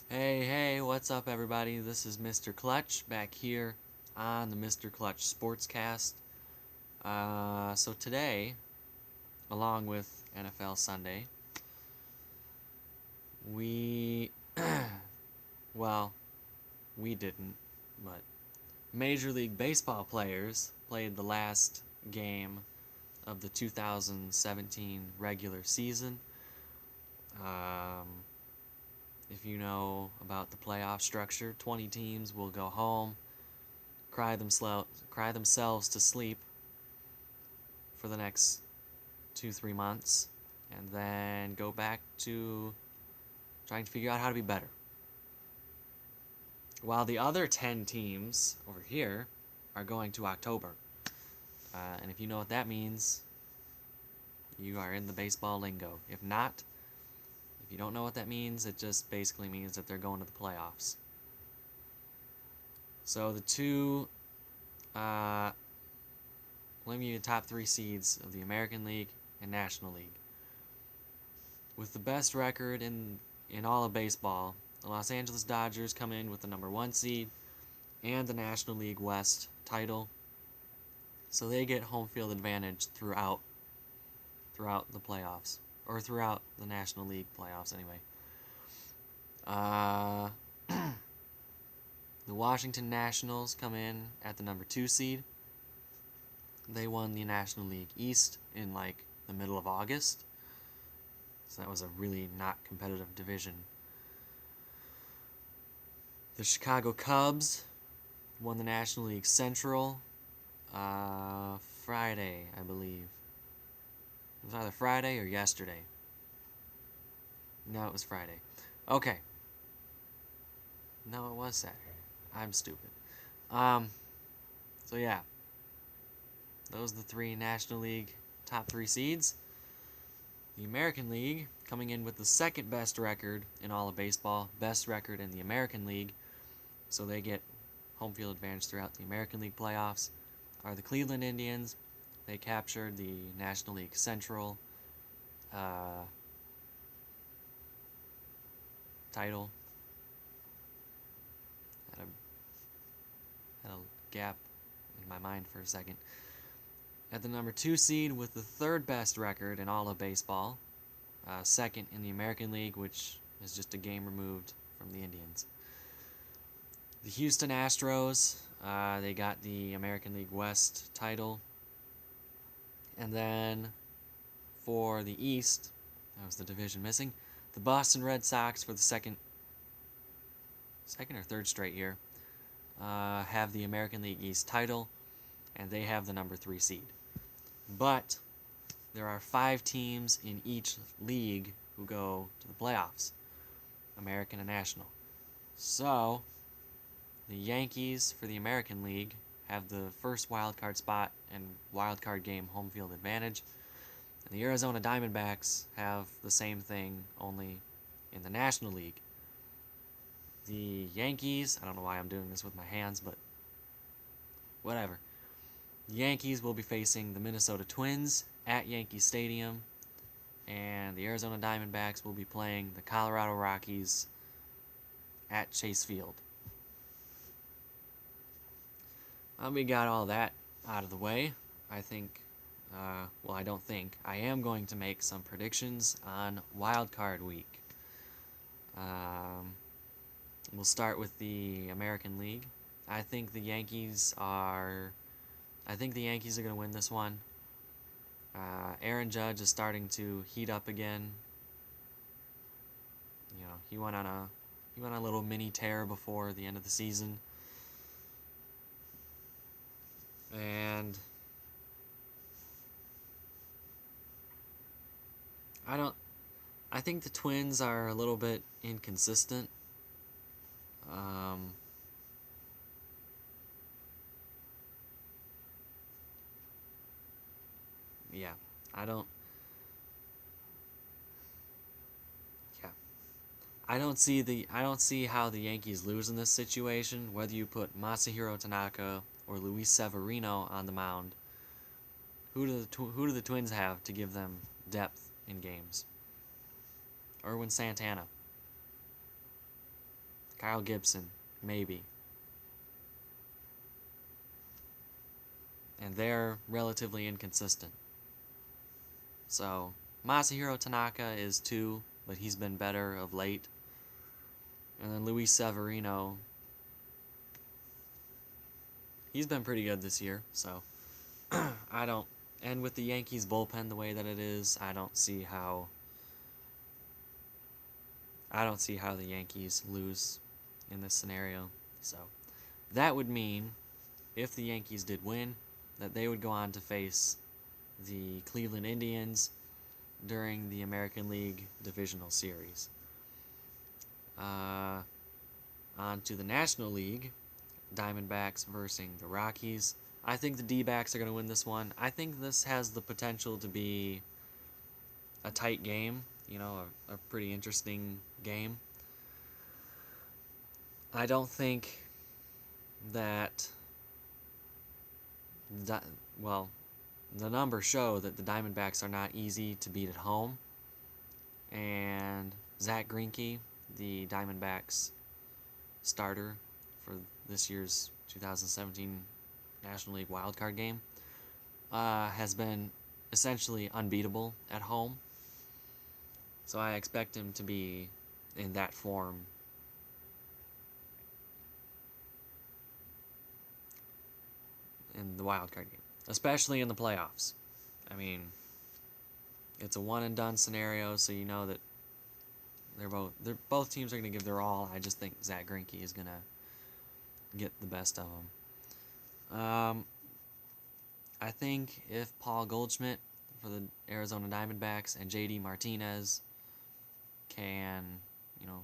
Hey, what's up, everybody? This is Mr. Clutch back here on the Mr. Clutch Sportscast. So today, along with NFL Sunday, we, well, we didn't, but Major League Baseball players played the last game of the 2017 regular season. Um, if you know about the playoff structure, 20 teams will go home, cry themselves to sleep for the next 2-3 months, and then go back to trying to figure out how to be better. While the other 10 teams over here are going to October. And if you know what that means, you are in the baseball lingo. If not, if you don't know what that means, it just basically means that they're going to the playoffs. So the two, let me give you the top three seeds of the American League and National League. With the best record in all of baseball, the Los Angeles Dodgers come in with the number 1 seed and the National League West title. So they get home field advantage throughout the playoffs, or throughout the National League playoffs anyway. The Washington Nationals come in at the number 2 seed. They won the National League East in like the middle of August. So that was a really not competitive division. The Chicago Cubs won the National League Central Friday, I believe. It was either Friday or yesterday. No, it was Friday. Okay. No, it was Saturday. I'm stupid. So yeah. Those are the three National League top 3 seeds. The American League, coming in with the second best record in all of baseball, best record in the American League, so they get home field advantage throughout the American League playoffs, are the Cleveland Indians. They captured the National League Central title. Had a gap in my mind for a second. At the number 2 seed with the third best record in all of baseball, second in the American League, which is just a game removed from the Indians. The Houston Astros, they got the American League West title. And then for the East, that was the division missing, the Boston Red Sox for the second or third straight year have the American League East title, and they have the number 3 seed. But there are 5 teams in each league who go to the playoffs, American and National. So the Yankees for the American League have the first wild card spot and wild card game home field advantage. And the Arizona Diamondbacks have the same thing, only in the National League. The Yankees, I don't know why I'm doing this with my hands, but whatever. The Yankees will be facing the Minnesota Twins at Yankee Stadium, and the Arizona Diamondbacks will be playing the Colorado Rockies at Chase Field. We got all that out of the way. I think, I don't think, I am going to make some predictions on Wild Card Week. We'll start with the American League. I think the Yankees are going to win this one. Aaron Judge is starting to heat up again. You know, he went on a little mini tear before the end of the season. And I think the Twins are a little bit inconsistent. Yeah, I don't see how the Yankees lose in this situation, whether you put Masahiro Tanaka or Luis Severino on the mound. Who do the Twins have to give them depth in games? Erwin Santana. Kyle Gibson, maybe. And they're relatively inconsistent. So, Masahiro Tanaka is 2, but he's been better of late. And then Luis Severino, he's been pretty good this year, so I don't. And with the Yankees bullpen the way that it is, I don't see how the Yankees lose in this scenario. So that would mean, if the Yankees did win, that they would go on to face the Cleveland Indians during the American League Divisional Series. On to the National League, Diamondbacks versus the Rockies. I think the D-backs are going to win this one. I think this has the potential to be a tight game, a pretty interesting game. I don't think that, the numbers show that the Diamondbacks are not easy to beat at home. And Zach Greinke, the Diamondbacks starter for this year's 2017 National League wildcard game, has been essentially unbeatable at home. So I expect him to be in that form in the wildcard game, especially in the playoffs. I mean, it's a one and done scenario, so you know that both teams are going to give their all. I just think Zach Greinke is going to get the best of them. I think if Paul Goldschmidt for the Arizona Diamondbacks and JD Martinez can,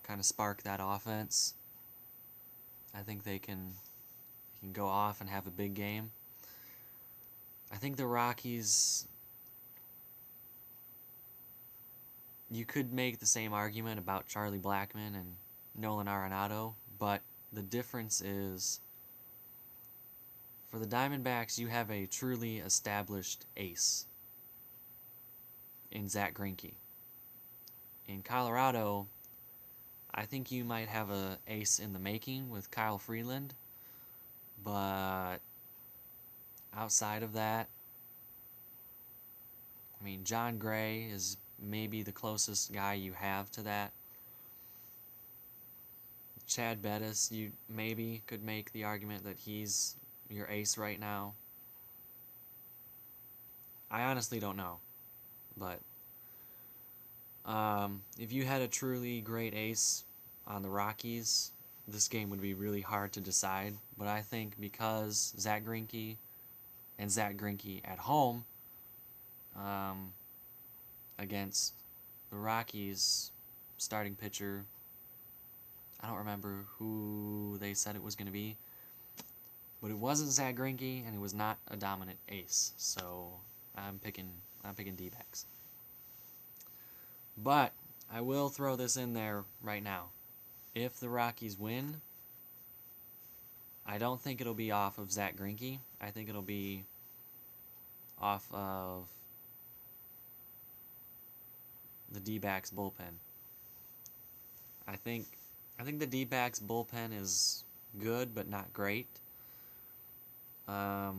kind of spark that offense, I think they can go off and have a big game. I think the Rockies, you could make the same argument about Charlie Blackmon and Nolan Arenado, but the difference is, for the Diamondbacks, you have a truly established ace in Zach Greinke. In Colorado, I think you might have an ace in the making with Kyle Freeland, but outside of that, I mean, John Gray is maybe the closest guy you have to that. Chad Bettis, you maybe could make the argument that he's your ace right now. I honestly don't know, but if you had a truly great ace on the Rockies, this game would be really hard to decide. But I think because Zach Greinke at home, against the Rockies starting pitcher, I don't remember who they said it was going to be, but it wasn't Zach Greinke, and it was not a dominant ace. So I'm picking D-backs. But I will throw this in there right now. If the Rockies win, I don't think it'll be off of Zach Greinke. I think it'll be off of the D-backs bullpen. I think the D-backs bullpen is good, but not great. I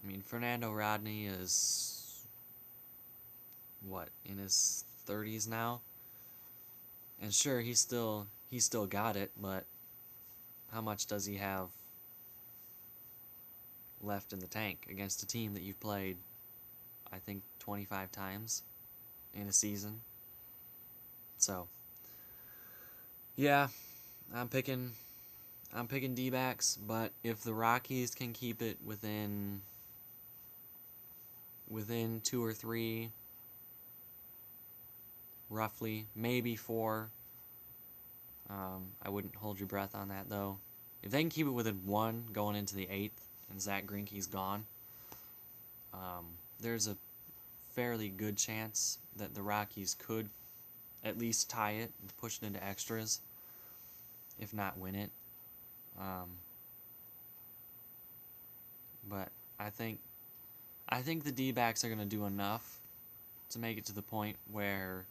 mean, Fernando Rodney is, in his 30s now? And sure, he's still got it, but how much does he have left in the tank against a team that you've played, I think, 25 times in a season? So, yeah, I'm picking D-backs, but if the Rockies can keep it within 2 or 3, roughly, maybe 4, I wouldn't hold your breath on that, though. If they can keep it within 1 going into the 8th and Zach Greinke's gone, there's a fairly good chance that the Rockies could at least tie it and push it into extras, if not win it. But I think the D-backs are going to do enough to make it to the point where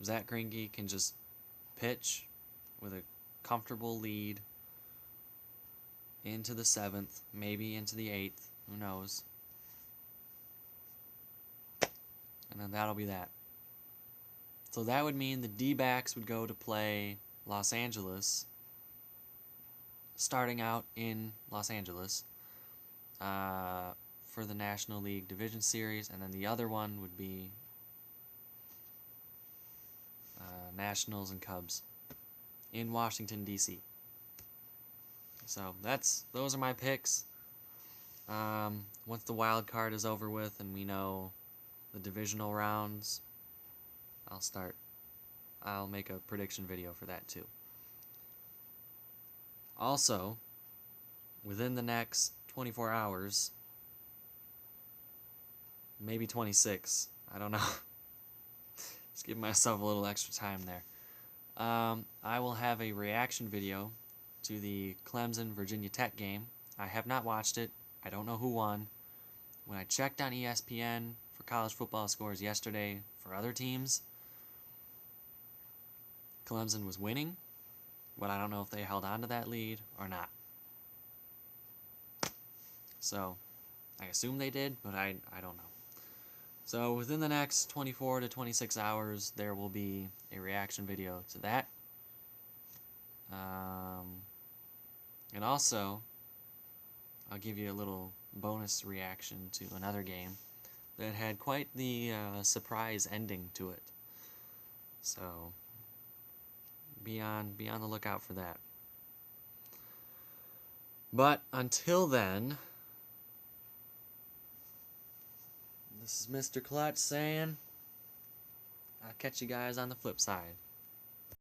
Zach Greinke can just pitch with a comfortable lead into the 7th, maybe into the 8th, who knows. And then that'll be that. So that would mean the D-backs would go to play Los Angeles, starting out in Los Angeles for the National League Division Series, and then the other one would be Nationals and Cubs in Washington, D.C. So those are my picks. Once the wild card is over with and we know the divisional rounds, I'll make a prediction video for that too. Also, within the next 24 hours, maybe 26, I don't know. Just give myself a little extra time there. I will have a reaction video to the Clemson-Virginia Tech game. I have not watched it. I don't know who won. When I checked on ESPN for college football scores yesterday for other teams, Clemson was winning, but I don't know if they held on to that lead or not. So, I assume they did, but I don't know. So, within the next 24 to 26 hours, there will be a reaction video to that. And also, I'll give you a little bonus reaction to another game that had quite the surprise ending to it. So, be on the lookout for that. But until then, this is Mr. Clutch saying, I'll catch you guys on the flip side.